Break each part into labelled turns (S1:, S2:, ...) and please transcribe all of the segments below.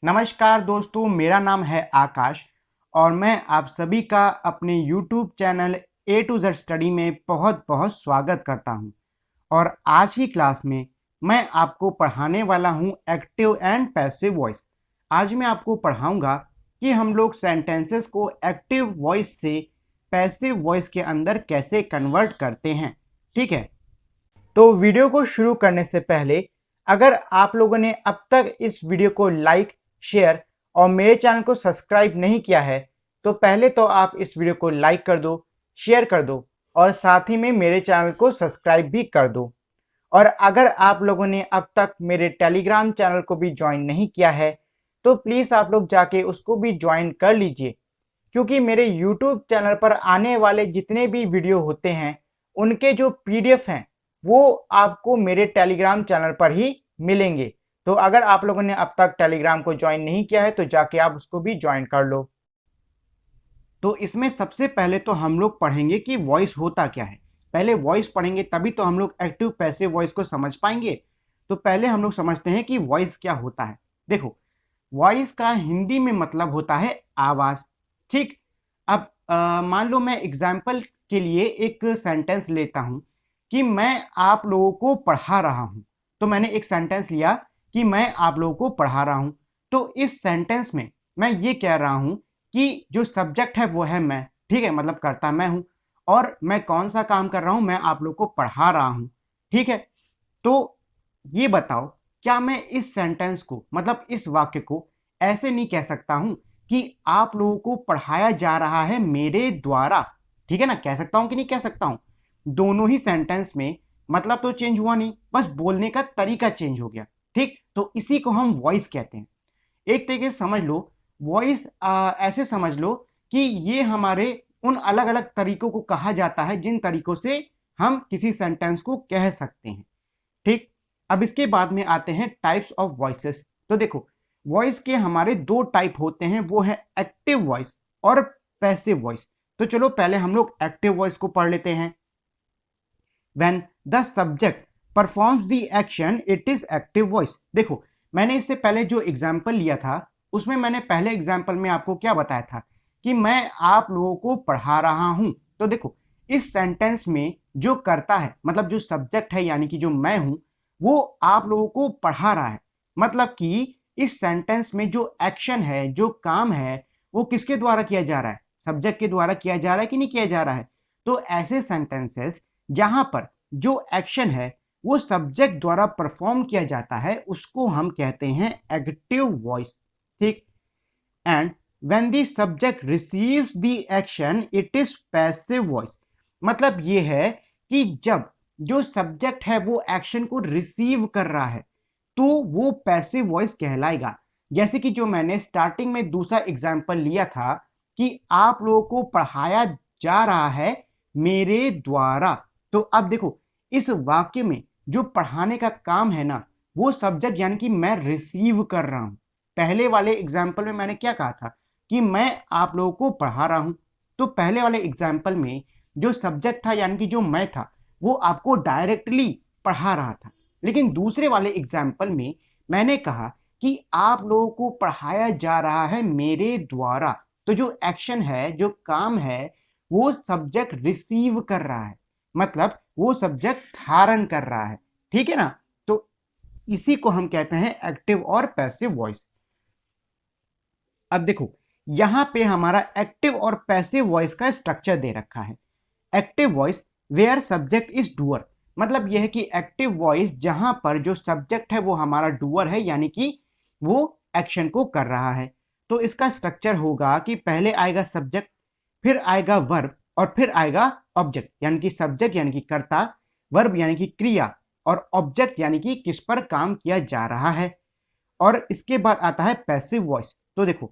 S1: नमस्कार दोस्तों, मेरा नाम है आकाश और मैं आप सभी का अपने YouTube channel A to Z study में बहुत बहुत स्वागत करता हूं। और आज की क्लास में मैं आपको पढ़ाने वाला हूं एक्टिव एंड पैसिव वॉइस। आज मैं आपको पढ़ाऊंगा कि हम लोग सेंटेंसेस को एक्टिव वॉइस से पैसिव वॉइस के अंदर कैसे कन्वर्ट करते हैं। ठीक है, तो वीडियो को शुरू करने से पहले अगर आप लोगों ने अब तक इस वीडियो को लाइक, शेयर और मेरे चैनल को सब्सक्राइब नहीं किया है तो पहले तो आप इस वीडियो को लाइक कर दो, शेयर कर दो और साथ ही में मेरे चैनल को सब्सक्राइब भी कर दो। और अगर आप लोगों ने अब तक मेरे टेलीग्राम चैनल को भी ज्वाइन नहीं किया है तो प्लीज आप लोग जाके उसको भी ज्वाइन कर लीजिए, क्योंकि मेरे YouTube चैनल पर आने वाले जितने भी वीडियो होते हैं उनके जो PDF हैं वो आपको मेरे टेलीग्राम चैनल पर ही मिलेंगे। तो अगर आप लोगों ने अब तक टेलीग्राम को ज्वाइन नहीं किया है तो जाके आप उसको भी ज्वाइन कर लो। तो इसमें सबसे पहले तो हम लोग पढ़ेंगे कि वॉइस होता क्या है। पहले वॉइस पढ़ेंगे तभी तो हम लोग एक्टिव पैसिव वॉइस को समझ पाएंगे। तो पहले हम लोग समझते हैं कि वॉइस क्या होता है। देखो, वॉइस का हिंदी में मतलब होता है आवाज। ठीक, अब मान लो मैं एग्जाम्पल के लिए एक सेंटेंस लेता हूं कि मैं आप लोगों को पढ़ा रहा हूं। तो मैंने एक सेंटेंस लिया कि मैं आप लोगों को पढ़ा रहा हूं। तो इस सेंटेंस में मैं ये कह रहा हूं कि जो सब्जेक्ट है वो है मैं। ठीक है, मतलब करता मैं हूं और मैं कौन सा काम कर रहा हूं, मैं आप लोगों को पढ़ा रहा हूं। ठीक है, तो ये बताओ, क्या मैं इस सेंटेंस को मतलब इस वाक्य को ऐसे नहीं कह सकता हूं कि आप लोगों को पढ़ाया जा रहा है मेरे द्वारा। ठीक है ना, कह सकता हूं कि नहीं कह सकता हूं। दोनों ही सेंटेंस में मतलब तो चेंज हुआ नहीं, बस बोलने का तरीका चेंज हो गया। ठीक, तो इसी को हम वॉइस कहते हैं। एक तरीके से समझ लो, वॉइस ऐसे समझ लो कि ये हमारे उन अलग अलग तरीकों को कहा जाता है जिन तरीकों से हम किसी सेंटेंस को कह सकते हैं। ठीक, अब इसके बाद में आते हैं टाइप्स ऑफ वॉइसेस। तो देखो, वॉइस के हमारे दो टाइप होते हैं, वो है एक्टिव वॉइस और पैसिव वॉइस। तो चलो पहले हम लोग एक्टिव वॉइस को पढ़ लेते हैं। When the subject performs the action it is active voice. देखो, मैंने इससे पहले जो एग्जाम्पल लिया था उसमें मैंने पहले एग्जाम्पल में आपको क्या बताया था कि मैं आप लोगों को पढ़ा रहा हूं। तो देखो, इस सेंटेंस में जो करता है मतलब जो सब्जेक्ट है यानी कि जो मैं हूं वो आप लोगों को पढ़ा रहा है। मतलब कि इस सेंटेंस में जो एक्शन है, जो काम है, वो किसके द्वारा किया जा रहा है? सब्जेक्ट के द्वारा किया जा रहा है कि नहीं किया जा रहा है? तो ऐसे सेंटेंसेस जहां पर जो एक्शन है वो सब्जेक्ट द्वारा परफॉर्म किया जाता है उसको हम कहते हैं एक्टिव वॉइस। ठीक, and when the subject receives the action it is passive voice. मतलब ये है कि जब जो सब्जेक्ट है वो एक्शन को रिसीव कर रहा है तो वो पैसिव वॉइस कहलाएगा। जैसे कि जो मैंने स्टार्टिंग में दूसरा एग्जाम्पल लिया था कि आप लोगों को पढ़ाया जा रहा है मेरे द्वारा। तो अब देखो, इस वाक्य में जो पढ़ाने का काम है ना वो सब्जेक्ट यानी कि मैं रिसीव कर रहा हूं। पहले वाले एग्जाम्पल में मैंने क्या कहा था कि मैं आप लोगों को पढ़ा रहा हूं। तो पहले वाले एग्जाम्पल में जो सब्जेक्ट था यानी कि जो मैं था वो आपको डायरेक्टली पढ़ा रहा था। लेकिन दूसरे वाले एग्जाम्पल में मैंने कहा कि आप लोगों को पढ़ाया जा रहा है मेरे द्वारा। तो जो एक्शन है, जो काम है, वो सब्जेक्ट रिसीव कर रहा है, मतलब वो सब्जेक्ट धारण कर रहा है। ठीक है ना, तो इसी को हम कहते हैं एक्टिव और पैसिव वॉइस। अब देखो, यहां पे हमारा एक्टिव और पैसिव वॉइस का स्ट्रक्चर दे रखा है। Active voice where subject is doer. मतलब यह है कि एक्टिव वॉइस जहां पर जो सब्जेक्ट है वो हमारा डूअर है यानी कि वो एक्शन को कर रहा है। तो इसका स्ट्रक्चर होगा कि पहले आएगा सब्जेक्ट, फिर आएगा वर्ब और फिर आएगा ऑब्जेक्ट। यानी कि सब्जेक्ट यानी कि कर्ता, वर्ब यानी कि क्रिया और ऑब्जेक्ट यानी कि किस पर काम किया जा रहा है। और इसके बाद आता है पैसिव वॉइस। तो देखो,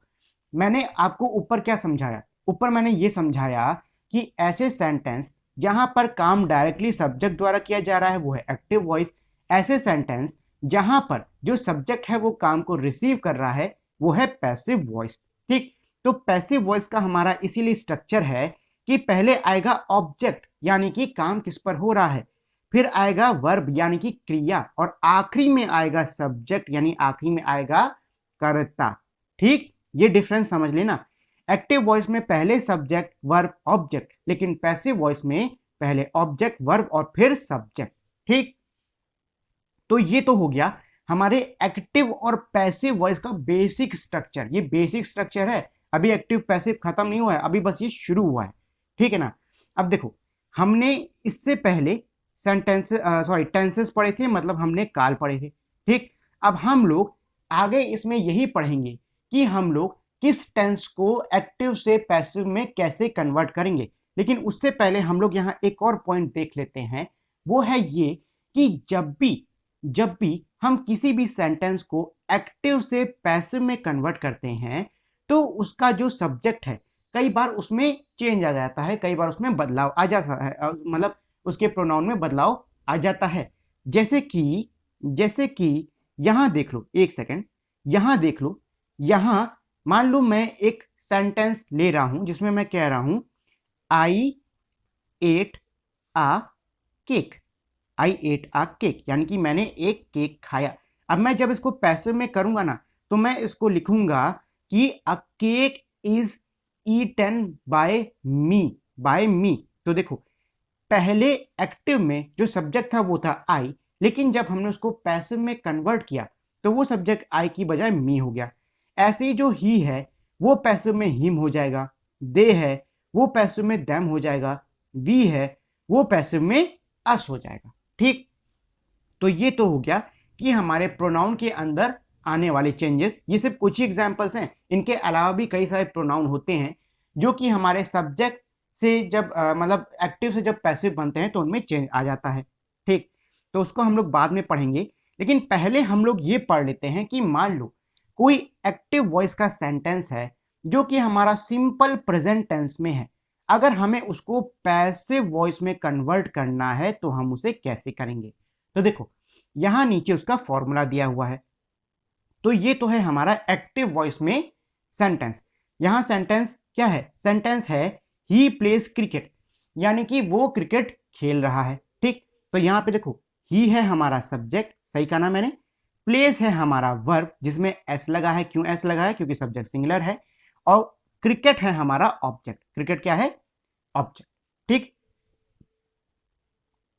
S1: मैंने आपको ऊपर क्या समझाया? ऊपर मैंने ये समझाया कि ऐसे सेंटेंस जहां पर काम डायरेक्टली सब्जेक्ट द्वारा किया जा रहा है वो है एक्टिव वॉइस। ऐसे सेंटेंस जहां पर जो सब्जेक्ट है वो काम को रिसीव कर रहा है वो है पैसिव वॉइस। ठीक, तो पैसिव वॉइस का हमारा इसीलिए स्ट्रक्चर है कि पहले आएगा ऑब्जेक्ट यानी कि काम किस पर हो रहा है, फिर आएगा वर्ब यानी कि क्रिया और आखिरी में आएगा सब्जेक्ट यानी आखिरी में आएगा कर्ता। ठीक, ये डिफरेंस समझ लेना। एक्टिव वॉइस में पहले सब्जेक्ट वर्ब ऑब्जेक्ट, लेकिन पैसिव वॉइस में पहले ऑब्जेक्ट वर्ब और फिर सब्जेक्ट। ठीक, तो ये तो हो गया हमारे एक्टिव और पैसिव वॉइस का बेसिक स्ट्रक्चर। ये बेसिक स्ट्रक्चर है, अभी एक्टिव पैसिव खत्म नहीं हुआ है, अभी बस ये शुरू हुआ है। ठीक है ना। अब देखो, हमने इससे पहले टेंसेस पढ़े थे, मतलब हमने काल पढ़े थे। ठीक, अब हम लोग आगे इसमें यही पढ़ेंगे कि हम लोग किस टेंस को एक्टिव से पैसिव में कैसे कन्वर्ट करेंगे। लेकिन उससे पहले हम लोग यहाँ एक और पॉइंट देख लेते हैं, वो है ये कि जब भी हम किसी भी सेंटेंस को एक्टिव से पैसिव में कन्वर्ट करते हैं तो उसका जो सब्जेक्ट है कई बार उसमें चेंज आ जाता है, कई बार उसमें बदलाव आ जाता है, मतलब उसके प्रोनाउन में बदलाव आ जाता है। जैसे कि यहां देख लो, एक सेकेंड, यहां देख लो, यहां मान लो मैं एक सेंटेंस ले रहा हूं जिसमें मैं कह रहा हूं आई एट आ केक। आई एट आ केक यानी कि मैंने एक केक खाया। अब मैं जब इसको पैसिव में करूंगा ना, तो मैं इसको लिखूंगा कि a cake is eaten by me. तो देखो, पहले एक्टिव में जो सब्जेक्ट था वो था आई, लेकिन जब हमने उसको पैसिव में कन्वर्ट किया तो वो सब्जेक्ट आई की बजाय मी हो गया। ऐसे ही जो ही है वो पैसिव में हिम हो जाएगा, दे है वो पैसिव में देम हो जाएगा, वी है वो पैसिव में अस हो जाएगा। ठीक, तो ये तो हो गया कि हमारे प्रोनाउन के अंदर आने वाले चेंजेस। ये सिर्फ कुछ ही एग्जांपल्स हैं, इनके अलावा भी कई सारे प्रोनाउन होते हैं जो कि हमारे सब्जेक्ट से जब मतलब एक्टिव से जब पैसिव बनते हैं तो उनमें चेंज आ जाता है। ठीक, तो उसको हम लोग बाद में पढ़ेंगे, लेकिन पहले हम लोग ये पढ़ लेते हैं कि मान लो कोई एक्टिव वॉइस का सेंटेंस है जो कि हमारा सिंपल प्रेजेंट टेंस में है, अगर हमें उसको पैसिव वॉइस में कन्वर्ट करना है तो हम उसे कैसे करेंगे। तो देखो, यहां नीचे उसका फॉर्मूला दिया हुआ है। तो ये तो है हमारा एक्टिव वॉइस में सेंटेंस। यहां सेंटेंस क्या है? सेंटेंस है ही प्लेज क्रिकेट, यानी कि वो क्रिकेट खेल रहा है। ठीक, तो यहां पे देखो, ही है हमारा सब्जेक्ट, सही कहा ना मैंने। प्लेस है हमारा वर्ब जिसमें एस लगा है। क्यों एस लगा है? क्योंकि सब्जेक्ट सिंगुलर है। और क्रिकेट है हमारा ऑब्जेक्ट। क्रिकेट क्या है? ऑब्जेक्ट। ठीक,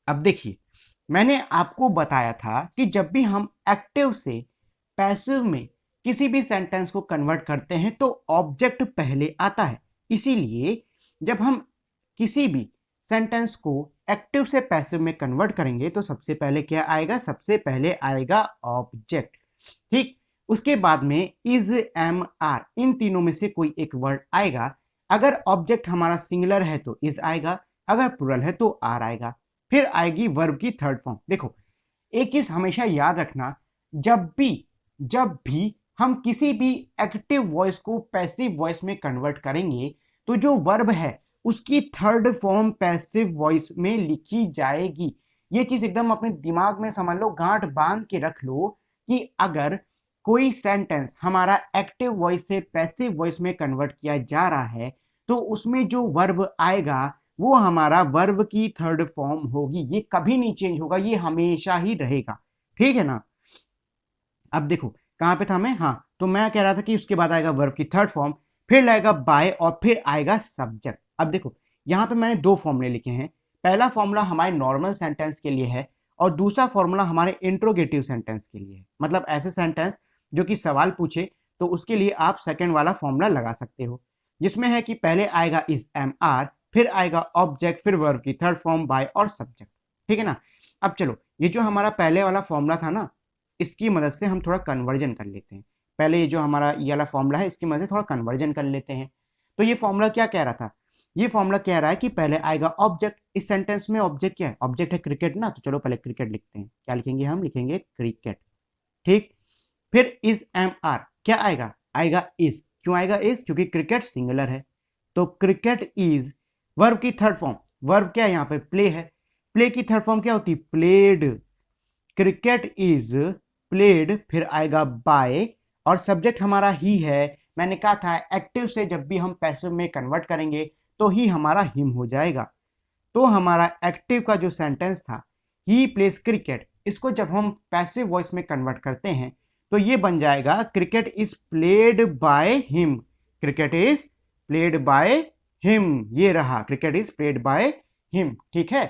S1: अब देखिए, मैंने आपको बताया था कि जब भी हम एक्टिव से पैसिव में किसी भी सेंटेंस को कन्वर्ट करते हैं तो ऑब्जेक्ट पहले आता है। इसीलिए जब हम किसी भी सेंटेंस को एक्टिव से पैसिव में कन्वर्ट करेंगे तो सबसे पहले क्या आएगा? सबसे पहले आएगा ऑब्जेक्ट। ठीक, उसके बाद में इज, एम, आर, इन तीनों में से कोई एक वर्ड आएगा। अगर ऑब्जेक्ट हमारा सिंगुलर है तो इज आएगा, अगर प्लूरल है तो आर आएगा। फिर आएगी वर्ब की थर्ड फॉर्म। देखो, एक चीज हमेशा याद रखना, जब भी हम किसी भी एक्टिव वॉइस को पैसिव वॉइस में कन्वर्ट करेंगे तो जो वर्ब है उसकी थर्ड फॉर्म पैसिव वॉइस में लिखी जाएगी। ये चीज एकदम अपने दिमाग में समझ लो, गांठ बांध के रख लो कि अगर कोई सेंटेंस हमारा एक्टिव वॉइस से पैसिव वॉइस में कन्वर्ट किया जा रहा है तो उसमें जो वर्ब आएगा वो हमारा वर्ब की थर्ड फॉर्म होगी। ये कभी नहीं चेंज होगा, ये हमेशा ही रहेगा। ठीक है ना। अब देखो, कहां पे था मैं? हाँ, तो मैं कह रहा था कि उसके बाद आएगा वर्ब की थर्ड फॉर्म, फिर लाएगा बाय और फिर आएगा सब्जेक्ट। अब देखो, यहां पे मैंने दो फॉर्मूले लिखे हैं। पहला फॉर्मूला हमारे नॉर्मल सेंटेंस के लिए है और दूसरा फॉर्मूला हमारे इंट्रोगेटिव सेंटेंस के लिए है। मतलब ऐसे सेंटेंस जो कि सवाल पूछे तो उसके लिए आप सेकेंड वाला फॉर्मूला लगा सकते हो, जिसमें है कि पहले आएगा इज, एम, आर, फिर आएगा ऑब्जेक्ट, फिर वर्ब की थर्ड फॉर्म बाय और सब्जेक्ट। ठीक है ना। अब चलो, ये जो हमारा पहले वाला फॉर्मूला था ना, इसकी मदद से हम थोड़ा कन्वर्जन कर लेते हैं। पहले ये जो हमारा ये वाला फॉर्मूला है इसकी मदद से थोड़ा कन्वर्जन कर लेते हैं। तो ये फॉर्मूला क्या कह रहा था? ये फॉर्मूला कह रहा है कि पहले आएगा ऑब्जेक्ट। इस सेंटेंस में ऑब्जेक्ट क्या है? ऑब्जेक्ट है क्रिकेट ना, तो चलो पहले क्रिकेट लिखते हैं। क्या लिखेंगे? हम लिखेंगे क्रिकेट। ठीक, फिर इज, एम, आर, क्या आएगा? आएगा इज। क्यों आएगा इज? क्योंकि क्रिकेट सिंगुलर है। तो क्रिकेट इज वर्ब की थर्ड फॉर्म। वर्ब क्या है यहाँ पे? प्ले है। प्ले की थर्ड फॉर्म क्या होती है? प्लेड। क्रिकेट इज प्लेड, फिर आएगा बाय और सब्जेक्ट हमारा ही है। मैंने कहा था एक्टिव से जब भी हम पैसिव में कन्वर्ट करेंगे तो ही हमारा हिम हो जाएगा। तो हमारा एक्टिव का जो सेंटेंस था ही प्लेस क्रिकेट, इसको जब हम पैसिव वॉइस में कन्वर्ट करते हैं तो ये बन जाएगा cricket is played by him, cricket is played by him, ये रहा cricket is played by him. ठीक है,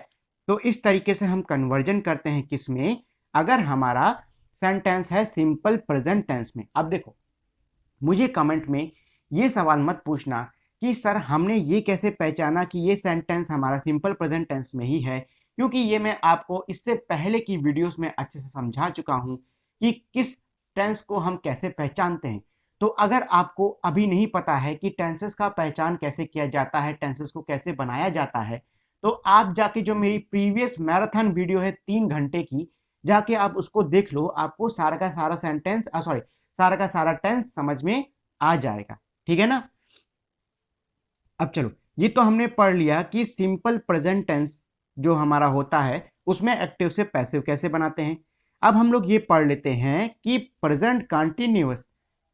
S1: तो इस तरीके से हम कन्वर्जन करते हैं किसमें, अगर हमारा सेंटेंस है सिंपल प्रेजेंट टेंस में। अब देखो, मुझे कमेंट में ये सवाल मत पूछना कि सर हमने ये कैसे पहचाना कि ये सेंटेंस हमारा सिंपल प्रेजेंट टेंस में ही है, क्योंकि ये मैं आपको इससे पहले की वीडियोस में अच्छे से समझा चुका हूं कि किस टेंस को हम कैसे पहचानते हैं। तो अगर आपको अभी नहीं पता है कि टेंसेस का पहचान कैसे किया जाता है, टेंसेस को कैसे बनाया जाता है, तो आप जाके जो मेरी प्रीवियस मैराथन वीडियो है 3 घंटे की, जाके आप उसको देख लो, आपको सारा का सारा सेंटेंस सॉरी सारा का सारा टेंस समझ में आ जाएगा। ठीक है ना। अब चलो, ये तो हमने पढ़ लिया कि सिंपल प्रेजेंट टेंस जो हमारा होता है उसमें एक्टिव से पैसिव कैसे बनाते हैं। अब हम लोग ये पढ़ लेते हैं कि प्रेजेंट कंटिन्यूअस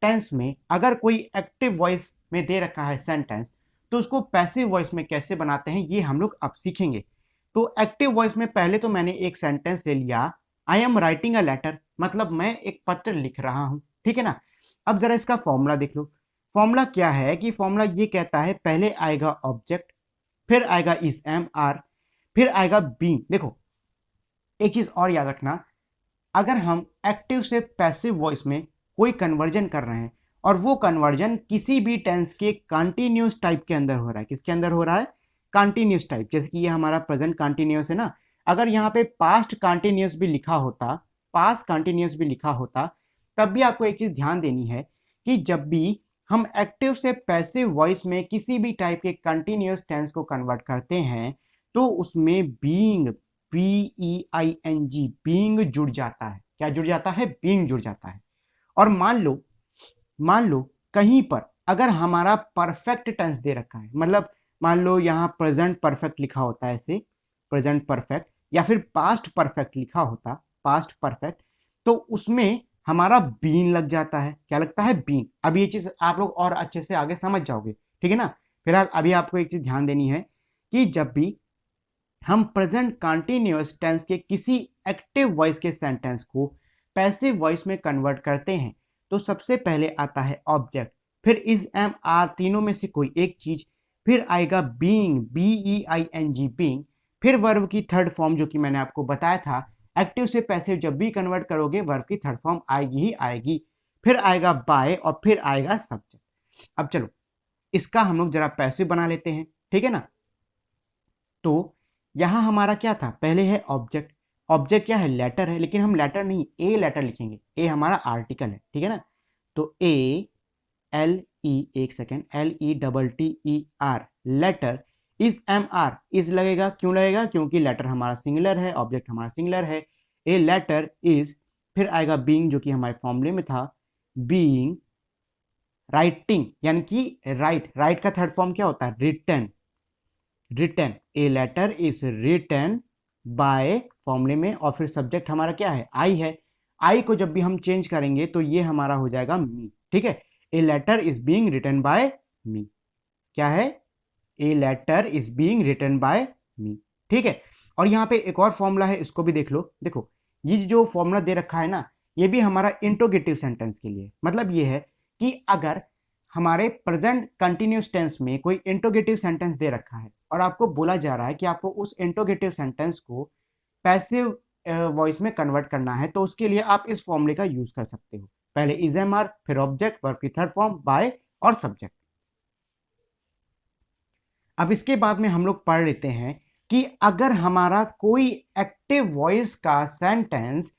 S1: टेंस में अगर कोई एक्टिव वॉइस में दे रखा है सेंटेंस, तो उसको पैसिव वॉइस में कैसे बनाते हैं ये हम लोग अब सीखेंगे। तो एक्टिव वॉइस में पहले तो मैंने एक सेंटेंस ले लिया, I am writing a letter, मतलब मैं एक पत्र लिख रहा हूं। ठीक है ना। अब जरा इसका फॉर्मूला देख लो। फॉर्मूला क्या है कि फॉर्मूला ये कहता है पहले आएगा ऑब्जेक्ट, फिर आएगा इज एम आर, फिर आएगा बीइंग। देखो, एक चीज और याद रखना, अगर हम एक्टिव से पैसिव वॉइस में कोई कन्वर्जन कर रहे हैं और वो कन्वर्जन किसी भी टेंस के कंटिन्यूस टाइप के अंदर हो रहा है, किसके अंदर हो रहा है, कंटिन्यूस टाइप। जैसे कि ये हमारा प्रेजेंट कंटिन्यूस है ना, अगर यहाँ पे पास्ट कंटिन्यूस भी लिखा होता, पास्ट कंटिन्यूस भी लिखा होता, तब भी आपको एक चीज ध्यान देनी है कि जब भी हम एक्टिव से पैसिव वॉइस में किसी भी टाइप के कंटिन्यूस टेंस को कन्वर्ट करते हैं, तो उसमें बीइंग, बीईआईएनजी, बीइंग जुड़ जाता है। क्या जुड़ जाता है, बीइंग जुड़ जाता है। और मान लो कहीं पर अगर हमारा परफेक्ट टेंस दे रखा है, मतलब मान लो यहाँ प्रेजेंट परफेक्ट लिखा होता है, ऐसे प्रेजेंट परफेक्ट, या फिर पास्ट परफेक्ट लिखा होता, पास्ट परफेक्ट, तो उसमें हमारा बीन लग जाता है। क्या लगता है, बीन। अब ये चीज आप लोग और अच्छे से आगे समझ जाओगे। ठीक है ना। फिलहाल अभी आपको एक चीज ध्यान देनी है कि जब भी हम प्रेजेंट कंटिन्यूअस टेंस के किसी एक्टिव वॉइस के सेंटेंस को पैसिव वॉइस में कन्वर्ट करते हैं, तो सबसे पहले आता है ऑब्जेक्ट, फिर इज एम आर, तीनों में से कोई एक चीज, फिर आएगा बीइंग, बीईआईएनजी, बीइंग, फिर वर्ब की थर्ड फॉर्म जो कि मैंने आपको बताया था, एक्टिव से पैसिव जब भी कन्वर्ट करोगे वर्ब की थर्ड फॉर्म आएगी ही आएगी, फिर आएगा बाय और फिर आएगा सब्जेक्ट। अब चलो इसका हम लोग जरा पैसिव बना लेते हैं। ठीक है ना। तो यहां हमारा क्या था, पहले है ऑब्जेक्ट, ऑब्जेक्ट क्या है, लेटर है, लेकिन हम लेटर नहीं, ए लेटर लिखेंगे, ए हमारा आर्टिकल है। ठीक है ना। तो ए एल ई, एक second, L E double T E R, letter, is am are, is लगेगा, क्यों लगेगा, क्योंकि लेटर हमारा सिंगुलर है, ऑब्जेक्ट हमारा सिंगुलर है, ए लेटर इज, फिर आएगा बीइंग जो कि हमारे फॉर्मूले में था, बीइंग राइटिंग, यानी कि राइट, राइट का थर्ड फॉर्म क्या होता है, written, written, A letter is written by फॉर्मूले में, और फिर सब्जेक्ट हमारा क्या है, आई है। आई को जब भी हम चेंज करेंगे तो ये हमारा हो जाएगा मी। ठीक है। A letter is being written by me, क्या है, a letter is being written by me. ठीक है। और यहाँ पे एक और फॉर्मूला है, इसको भी देख लो। देखो, ये जो फॉर्मूला दे रखा है ना, ये भी हमारा इंट्रोगेटिव सेंटेंस के लिए, मतलब ये है कि अगर हमारे प्रेजेंट कंटिन्यूस टेंस में कोई इंट्रोगेटिव सेंटेंस दे रखा है और आपको बोला जा रहा है कि आपको उस इंट्रोगेटिव सेंटेंस को पैसिव वॉइस में कन्वर्ट करना है, तो उसके लिए आप इस फॉर्मूले का यूज कर सकते हो। पहले इज एम आर, फिर ऑब्जेक्ट, वर्ब की थर्ड फॉर्म बाय और सब्जेक्ट। अब इसके बाद में हम लोग पढ़ लेते हैं कि अगर हमारा कोई एक्टिव वॉइस का सेंटेंस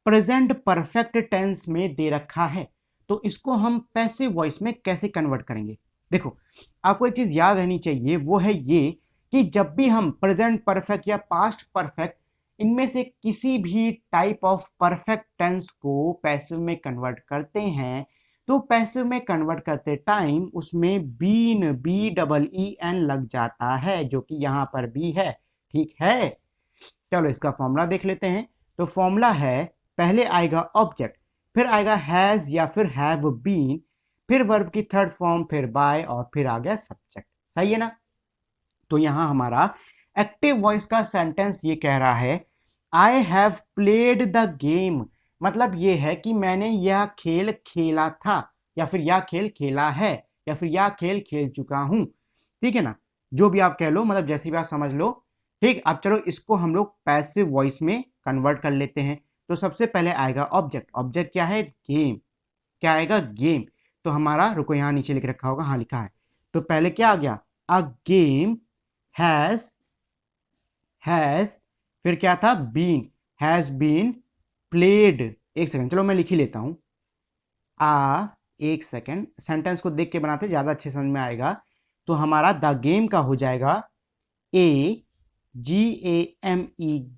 S1: प्रेजेंट परफेक्ट टेंस में दे रखा है, तो इसको हम पैसिव वॉइस में कैसे कन्वर्ट करेंगे। देखो, आपको एक चीज याद रहनी चाहिए, वो है ये कि जब भी हम प्रेजेंट परफेक्ट या पास्ट परफेक्ट, इनमें से किसी भी टाइप ऑफ परफेक्ट टेंस को पैसिव में कन्वर्ट करते हैं, तो पैसिव में कन्वर्ट करते टाइम उसमें been, B double E N लग जाता है, जो कि यहां पर भी है। ठीक है। चलो इसका फॉर्मूला देख लेते हैं। तो फॉर्मूला है, पहले आएगा ऑब्जेक्ट, फिर आएगा हैज या फिर हैव बीन, फिर वर्ब की थर्ड फॉर्म, फिर बाय, और फिर आ गया सब्जेक्ट। सही है ना। तो यहां हमारा एक्टिव वॉइस का सेंटेंस ये कह रहा है, I have played the game, मतलब ये है कि मैंने यह खेल खेला था, या फिर यह खेल खेला है, या फिर यह खेल खेल चुका हूं। ठीक है ना, जो भी आप कह लो, मतलब जैसी भी आप समझ लो। ठीक, अब चलो इसको हम लोग पैसिव वॉइस में कन्वर्ट कर लेते हैं। तो सबसे पहले आएगा ऑब्जेक्ट। ऑब्जेक्ट क्या है? गेम। क्या आएगा? गेम। तो हमारा, रुको यहाँ नीचे लिख रखा होगा, हाँ लिखा है। तो पहले क्या आ गया? अ गेम हैज, फिर क्या था? Been, has been played. एक सेकंड, चलो मैं लिख ही लेता हूं। एक सेकंड, सेंटेंस को देख के बनाते, ज्यादा अच्छे समझ में आएगा। तो हमारा द गेम का हो जाएगा AGAME,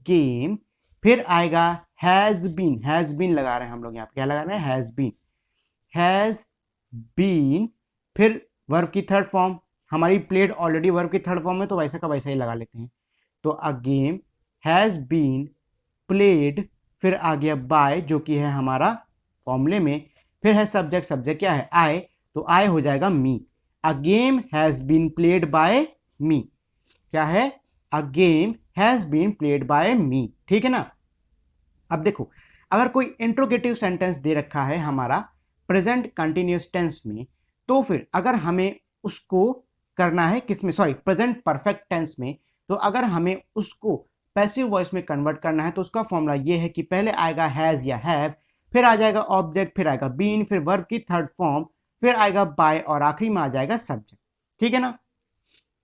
S1: गेम। फिर आएगा हैज बीन लगा रहे हैं हम लोग यहाँ पे, क्या लगा रहे हैं? Has been. फिर वर्ब की थर्ड फॉर्म, हमारी प्लेड ऑलरेडी वर्ब की थर्ड फॉर्म है, तो वैसा का वैसा ही लगा लेते हैं। तो a game has been played. फिर आ गया बाय, जो कि है हमारा फॉर्मूले में। फिर है सब्जेक्ट, सब्जेक्ट क्या है? आई। तो आई हो जाएगा me. A game has been played by me. क्या है? A game has been played by me. ठीक है ना। अब देखो, अगर कोई इंट्रोगेटिव सेंटेंस दे रखा है हमारा प्रेजेंट कंटिन्यूअस टेंस में, तो फिर अगर हमें उसको करना है किस में, सॉरी, प्रेजेंट परफेक्ट टेंस में, तो अगर हमें उसको पैसिव वॉइस में कन्वर्ट करना है, तो उसका फॉर्मूला ये है कि पहले आएगा हैज या हैव, फिर आ जाएगा ऑब्जेक्ट, फिर आएगा बीन, फिर वर्ब की थर्ड फॉर्म, फिर आएगा बाय, और आखिरी में आ जाएगा सब्जेक्ट। ठीक है ना।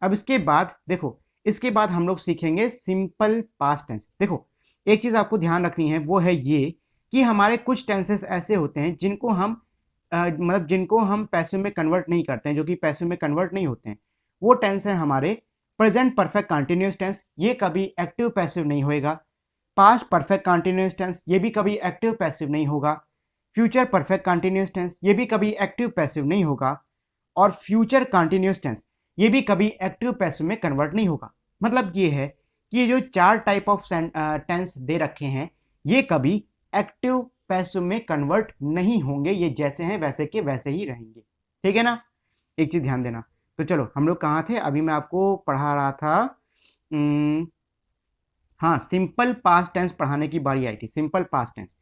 S1: अब इसके बाद देखो, इसके बाद हम लोग सीखेंगे सिंपल पास्ट टेंस। देखो, एक चीज आपको ध्यान रखनी है, वो है ये कि हमारे कुछ टेंसेस ऐसे होते हैं जिनको हम मतलब जिनको हम पैसिव में कन्वर्ट नहीं करते हैं, जो कि पैसिव में कन्वर्ट नहीं होते हैं। वो टेंस है हमारे प्रेजेंट परफेक्ट कंटिन्यूअस टेंस, ये कभी एक्टिव पैसिव नहीं होएगा। पास्ट परफेक्ट कंटिन्यूअस टेंस, ये भी कभी एक्टिव पैसिव नहीं होगा। फ्यूचर परफेक्ट कंटिन्यूअस टेंस, ये भी कभी एक्टिव पैसिव नहीं होगा। और फ्यूचर कंटिन्यूअस टेंस, ये भी कभी एक्टिव पैसिव में कन्वर्ट नहीं होगा। मतलब ये है कि ये जो चार टाइप ऑफ टेंस दे रखे हैं, ये कभी एक्टिव पैसिव में कन्वर्ट नहीं होंगे, ये जैसे हैं वैसे के वैसे ही रहेंगे। ठीक है ना। एक चीज ध्यान देना। तो चलो, हम लोग कहाँ थे? अभी मैं आपको पढ़ा रहा था, हाँ, सिंपल पास्ट टेंस पढ़ाने की बारी आई थी। सिंपल पास्ट टेंस,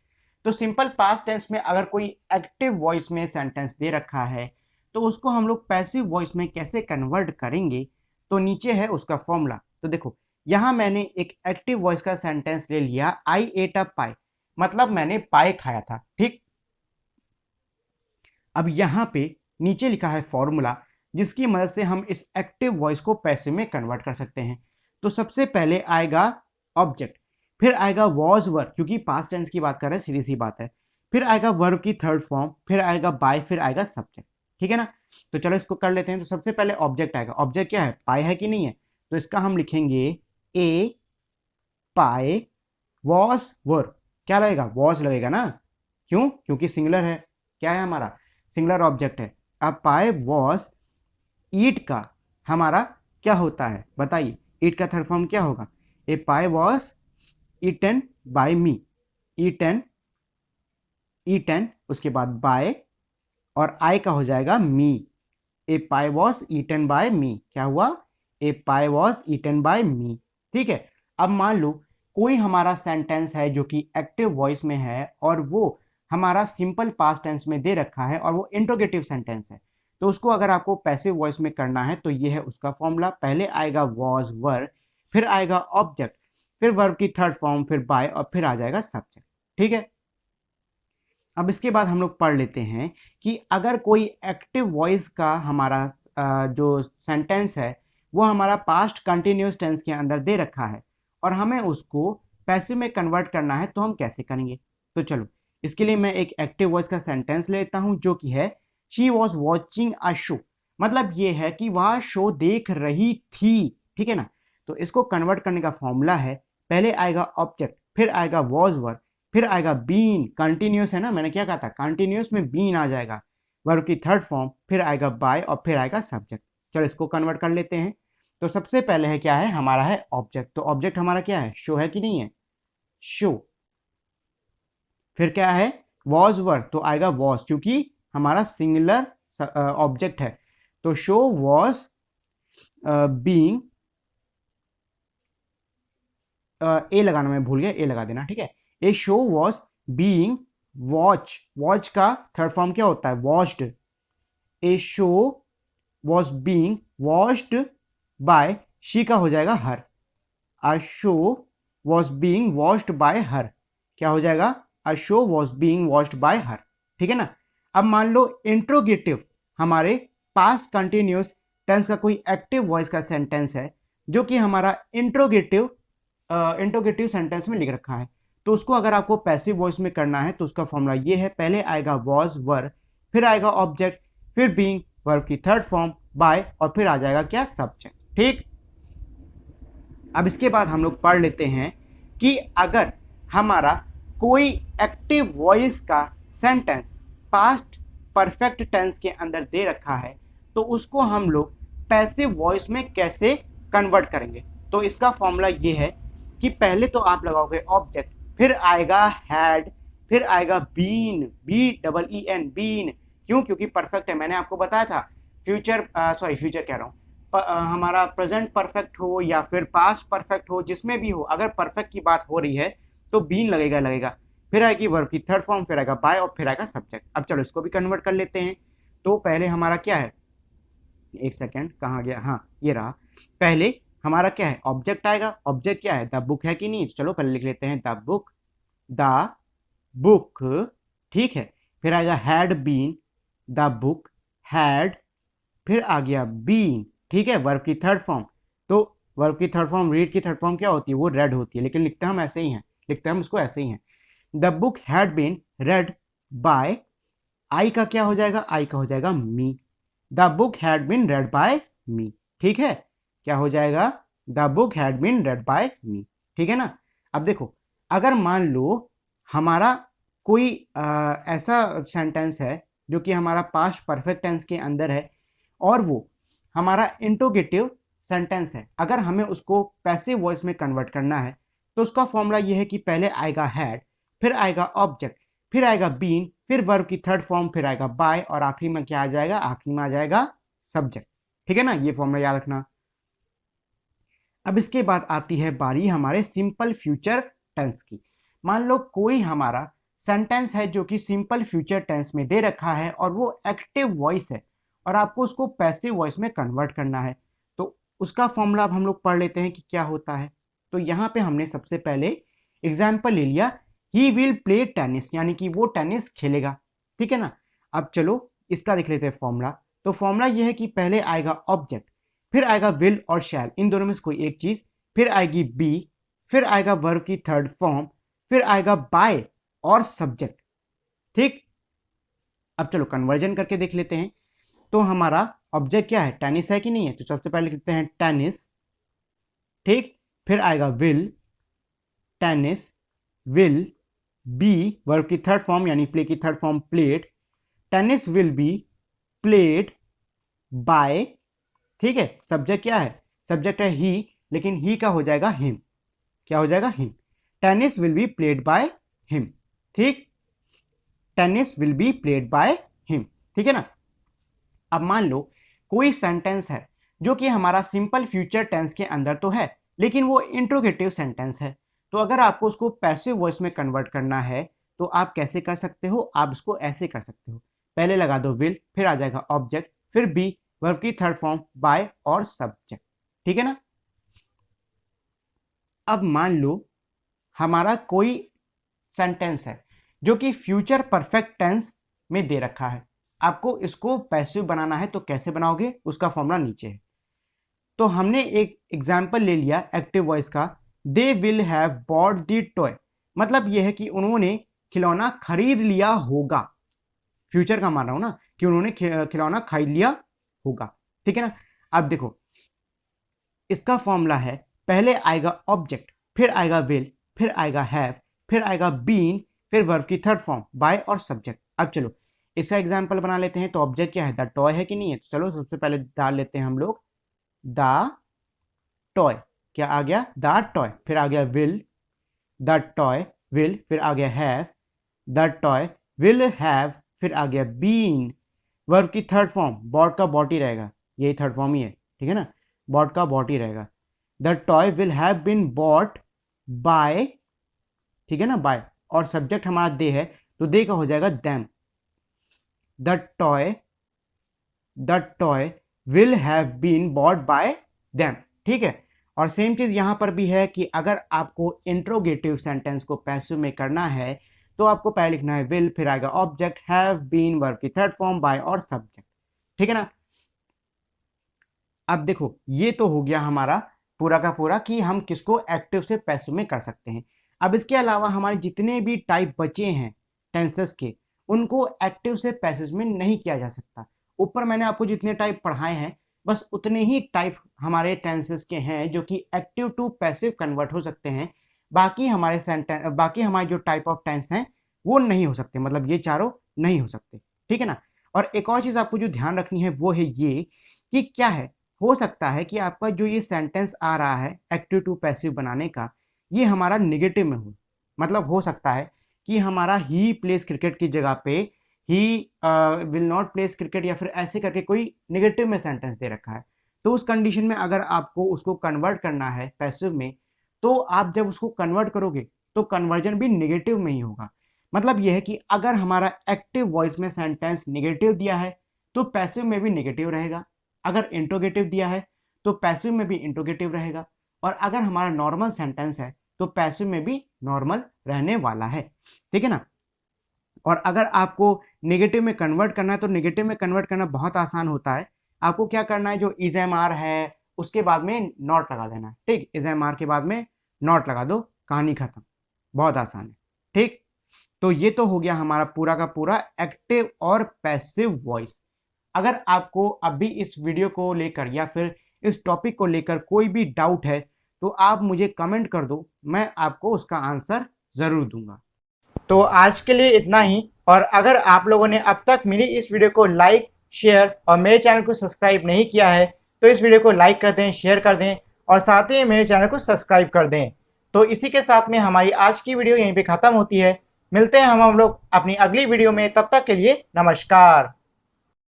S1: तो सिंपल पास्ट टेंस में अगर कोई एक्टिव वॉइस में सेंटेंस दे रखा है, तो उसको हम लोग पैसिव वॉइस में कैसे कन्वर्ट करेंगे? तो नीचे है उसका फॉर्मूला। तो देखो, यहां मैंने एक एक्टिव वॉइस का सेंटेंस ले लिया, आई एट अ पाई, मतलब मैंने पाई खाया था। ठीक, अब यहां पे नीचे लिखा है फॉर्मूला, जिसकी मदद से हम इस एक्टिव वॉइस को पैसिव में कन्वर्ट कर सकते हैं। तो सबसे पहले आएगा ऑब्जेक्ट, फिर आएगा वॉज वर, क्योंकि पास्ट टेंस की बात कर रहे हैं, सीधी सी बात है। फिर आएगा वर्ब की थर्ड फॉर्म, फिर आएगा बाय, फिर आएगा सब्जेक्ट। ठीक है ना। तो चलो इसको कर लेते हैं। तो सबसे पहले ऑब्जेक्ट आएगा। ऑब्जेक्ट क्या है? पाई है कि नहीं है? तो इसका हम लिखेंगे ए पाई वॉज वर। क्या लगेगा? वॉज लगेगा ना। क्यों? क्योंकि सिंगुलर है। क्या है हमारा? सिंगुलर ऑब्जेक्ट है। अब पाई वॉज, ईट का हमारा क्या होता है बताइए? ईट का थर्ड फॉर्म क्या होगा? A pie was eaten by me. Eaten, eaten, उसके बाद बाय, और आई का हो जाएगा me. A pie was eaten by me. क्या हुआ? A pie was eaten by me. ठीक है। अब मान लो कोई हमारा सेंटेंस है जो कि एक्टिव वॉइस में है, और वो हमारा सिंपल पास्ट टेंस में दे रखा है, और वो इंट्रोगेटिव सेंटेंस है। तो उसको अगर आपको पैसिव वॉइस में करना है, तो ये है उसका फॉर्मूला। पहले आएगा वॉज वर, फिर आएगा ऑब्जेक्ट, फिर वर्ब की थर्ड फॉर्म, फिर बाय, और फिर आ जाएगा सब्जेक्ट। ठीक है। अब इसके बाद हम लोग पढ़ लेते हैं कि अगर कोई एक्टिव वॉइस का हमारा जो सेंटेंस है, वो हमारा पास्ट कंटिन्यूअस टेंस के अंदर दे रखा है, और हमें उसको पैसिव में कन्वर्ट करना है, तो हम कैसे करेंगे? तो चलो, इसके लिए मैं एक एक्टिव वॉइस का सेंटेंस लेता हूं, जो कि है she was watching a show. मतलब ये है कि वह शो देख रही थी। ठीक है ना। तो इसको कन्वर्ट करने का फॉर्मूला है, पहले आएगा ऑब्जेक्ट, फिर आएगा वॉज वर्ब, फिर आएगा बीन, कंटिन्यूस है ना, मैंने क्या कहा था? कंटिन्यूस में बीन आ जाएगा, वर्ब की थर्ड फॉर्म, फिर आएगा बाय, और फिर आएगा सब्जेक्ट। चलो इसको कन्वर्ट कर लेते हैं। तो सबसे पहले है क्या है? हमारा है ऑब्जेक्ट। तो ऑब्जेक्ट हमारा क्या है? शो है कि नहीं है? शो। फिर क्या है? वॉज वर्ब, तो आएगा वॉज, क्योंकि हमारा सिंगुलर ऑब्जेक्ट है। तो शो वॉज बीइंग, ए लगाना मैं भूल गया, ए लगा देना। ठीक है। A show was being watch, watch का थर्ड फॉर्म क्या होता है? Watched. A show was being watched by, she का हो जाएगा her. A show was being watched by her, क्या हो जाएगा? A show was being watched by her, ठीक है ना। अब मान लो इंट्रोगेटिव हमारे पास्ट कंटिन्यूअस टेंस का कोई एक्टिव वॉइस का सेंटेंस है जो कि हमारा इंट्रोगेटिव सेंटेंस में लिख रखा है, तो उसको अगर आपको पैसिव वॉइस में करना है तो उसका फॉर्मूला ये है, पहले आएगा वॉज वर, फिर आएगा ऑब्जेक्ट, फिर बीइंग वर्ब की थर्ड फॉर्म बाय, और फिर आ जाएगा क्या? सब्जेक्ट। ठीक। अब इसके बाद हम लोग पढ़ लेते हैं कि अगर हमारा कोई एक्टिव वॉइस का सेंटेंस पास्ट परफेक्ट टेंस के अंदर दे रखा है तो उसको हम लोग पैसिव वॉइस में कैसे कन्वर्ट करेंगे। तो इसका फॉर्मूला ये है कि पहले तो आप लगाओगे ऑब्जेक्ट, फिर आएगा हैड, फिर आएगा बीन, BEEN, बीन। क्यों? क्योंकि परफेक्ट है, मैंने आपको बताया था। फ्यूचर कह रहा हूँ, हमारा प्रेजेंट परफेक्ट हो या फिर पास्ट परफेक्ट हो, जिसमें भी हो, अगर परफेक्ट की बात हो रही है तो बीन लगेगा। फिर आएगी वर्ब की थर्ड फॉर्म, फिर आएगा बाय, और फिर आएगा सब्जेक्ट। अब चलो इसको भी कन्वर्ट कर लेते हैं। तो पहले हमारा क्या है, एक सेकेंड कहाँ गया, हाँ ये रहा। पहले हमारा क्या है? ऑब्जेक्ट आएगा। ऑब्जेक्ट क्या है? द बुक है कि नहीं? चलो पहले लिख लेते हैं द बुक, द बुक, ठीक है। फिर आएगा had been, the book had, फिर आ गया बीन, ठीक है, वर्ब की थर्ड फॉर्म। तो वर्ब की थर्ड फॉर्म, रीड की थर्ड फॉर्म क्या होती है? वो रेड होती है, लेकिन लिखते हम ऐसे ही हैं, लिखते हम उसको ऐसे ही हैं। The book had been read by, I का क्या हो जाएगा? आई का हो जाएगा me. The book had been read by me, ठीक है। क्या हो जाएगा? The book had been read by me, ठीक है ना। अब देखो, अगर मान लो हमारा कोई ऐसा सेंटेंस है जो कि हमारा पास्ट परफेक्ट टेंस के अंदर है और वो हमारा इंट्रोगेटिव सेंटेंस है, अगर हमें उसको पैसिव वॉइस में कन्वर्ट करना है तो उसका फॉर्मूला ये है कि पहले आएगा हैड, फिर आएगा ऑब्जेक्ट, फिर आएगा बीन, फिर वर्ब की थर्ड फॉर्म, फिर आएगा बाय, और आखिरी में क्या आ जाएगा? आखिरी में आ जाएगा सब्जेक्ट, ठीक है ना। ये फॉर्मूला याद रखना। अब इसके बाद आती है बारी हमारे सिंपल फ्यूचर टेंस की। मान लो कोई हमारा सेंटेंस है जो कि सिंपल फ्यूचर टेंस में दे रखा है और वो एक्टिव वॉइस है और आपको उसको पैसिव वॉइस में कन्वर्ट करना है, तो उसका फॉर्मूला अब हम लोग पढ़ लेते हैं कि क्या होता है। तो यहाँ पे हमने सबसे पहले एग्जाम्पल ले लिया, ही विल प्ले टेनिस, यानी कि वो टेनिस खेलेगा, ठीक है ना। अब चलो इसका देख लेते हैं फॉर्मूला। तो फॉर्मूला ये है कि पहले आएगा ऑब्जेक्ट, फिर आएगा विल और शैल, इन दोनों में से कोई एक चीज, फिर आएगी बी, फिर आएगा वर्ब की थर्ड फॉर्म, फिर आएगा बाय और सब्जेक्ट, ठीक। अब चलो कन्वर्जन करके देख लेते हैं। तो हमारा ऑब्जेक्ट क्या है? टेनिस है कि नहीं है? तो सबसे पहले लिखते हैं टेनिस, ठीक। फिर आएगा will, tennis will B, verb की थर्ड फॉर्म यानी प्ले की third form played, tennis will be played bye, ठीक है। सब्जेक्ट क्या है? सब्जेक्ट है ही, लेकिन ही का हो जाएगा हिम, क्या हो जाएगा? Him. Tennis will be played by him, ठीक। Tennis will be played by him, ठीक है ना। अब मान लो कोई सेंटेंस है जो कि हमारा सिंपल फ्यूचर टेंस के अंदर तो है लेकिन वो इंट्रोगेटिव सेंटेंस है, तो अगर आपको उसको पैसिव वॉइस में कन्वर्ट करना है तो आप कैसे कर सकते हो? आप उसको ऐसे कर सकते हो, पहले लगा दो विल, फिर आ जाएगा ऑब्जेक्ट, फिर बी, वर्ब की थर्ड फॉर्म बाय और सब्जेक्ट, ठीक है ना। अब मान लो हमारा कोई सेंटेंस है जो कि फ्यूचर परफेक्ट टेंस में दे रखा है, आपको इसको पैसिव बनाना है तो कैसे बनाओगे? उसका फॉर्मूला नीचे है। तो हमने एक एग्जाम्पल ले लिया एक्टिव वॉइस का, they will have bought the toy, मतलब यह है कि उन्होंने खिलौना खरीद लिया होगा, फ्यूचर का मान रहा हूं ना कि उन्होंने खिलौना खरीद लिया होगा, ठीक है ना। अब देखो इसका फॉर्मूला है, पहले आएगा ऑब्जेक्ट, फिर आएगा विल, फिर आएगा हैव, फिर आएगा बीन, फिर वर्ब की थर्ड फॉर्म बाय और सब्जेक्ट। अब चलो इसका एग्जाम्पल बना लेते हैं। तो ऑब्जेक्ट क्या है? द टॉय है कि नहीं है? तो चलो सबसे पहले डाल लेते हैं हम लोग द टॉय, क्या आ गया? द टॉय, फिर आ गया विल, द टॉय विल, फिर आ गया have, the toy will have, फिर आ गया बीन, वर्ब की थर्ड फॉर्म, बॉट का बॉट ही रहेगा, यही थर्ड फॉर्म ही है, ठीक है ना, बॉट का बॉट ही रहेगा। The toy will have been bought by, ठीक है ना, बाय, और सब्जेक्ट हमारा दे है, तो दे का हो जाएगा them. The toy will have been bought by them. ठीक है। और सेम चीज यहां पर भी है कि अगर आपको इंट्रोगेटिव सेंटेंस को पैसिव में करना है तो आपको पहले लिखना है विल, फिर आएगा ऑब्जेक्ट, हैव बीन वर्ब की थर्ड फॉर्म, बाय और सब्जेक्ट। ठीक है ना। अब देखो ये तो हो गया हमारा पूरा का पूरा कि हम किसको एक्टिव से पैसिव में कर सकते हैं। अब इसके अलावा हमारे जितने भी टाइप बचे हैं टेंसेस के, उनको एक्टिव से पैसिव में नहीं किया जा सकता। ऊपर मैंने आपको जितने टाइप पढ़ाए हैं बस उतने ही टाइप हमारे टेंसेस के हैं जो कि एक्टिव टू पैसिव कन्वर्ट हो सकते हैं। बाकी हमारे जो टाइप ऑफ टेंस हैं वो नहीं हो सकते, मतलब ये चारों नहीं हो सकते। ठीक है ना। और एक और चीज आपको जो ध्यान रखनी है वो है ये कि क्या है, हो सकता है कि आपका जो ये सेंटेंस आ रहा है एक्टिव टू पैसिव बनाने का, ये हमारा निगेटिव में हो। मतलब हो सकता है कि हमारा ही प्लेस क्रिकेट की जगह पे he will not place cricket या फिर ऐसे करके कोई निगेटिव में सेंटेंस दे रखा है। तो उस कंडीशन में अगर आपको उसको कन्वर्ट करना है पैसिव में, तो आप जब उसको कन्वर्ट करोगे तो कन्वर्जन भी निगेटिव में ही होगा। मतलब यह है कि अगर हमारा एक्टिव वॉइस में सेंटेंस निगेटिव दिया है तो पैसिव में भी निगेटिव रहेगा। अगर इंट्रोगेटिव दिया है तो पैसिव में भी इंट्रोगेटिव रहेगा। और अगर हमारा नॉर्मल सेंटेंस है तो पैसिव में भी नॉर्मल रहने वाला है। ठीक है ना। और अगर आपको नेगेटिव में कन्वर्ट करना है तो नेगेटिव में कन्वर्ट करना बहुत आसान होता है। आपको क्या करना है, जो इज एम आर है उसके बाद में नॉट लगा देना है। ठीक, इज एम आर के बाद में नॉट लगा दो, कहानी खत्म। बहुत आसान है। ठीक, तो ये तो हो गया हमारा पूरा का पूरा एक्टिव और पैसिव वॉइस। अगर आपको अभी इस वीडियो को लेकर या फिर इस टॉपिक को लेकर कोई भी डाउट है तो आप मुझे कमेंट कर दो, मैं आपको उसका आंसर जरूर दूंगा। तो आज के लिए इतना ही। और अगर आप लोगों ने अब तक मेरी इस वीडियो को लाइक, शेयर और मेरे चैनल को सब्सक्राइब नहीं किया है तो इस वीडियो को लाइक कर दें, शेयर कर दें और साथ ही मेरे चैनल को सब्सक्राइब कर दें। तो इसी के साथ में हमारी आज की वीडियो यहीं पे खत्म होती है। मिलते हैं हम लोग अपनी अगली वीडियो में, तब तक के लिए नमस्कार।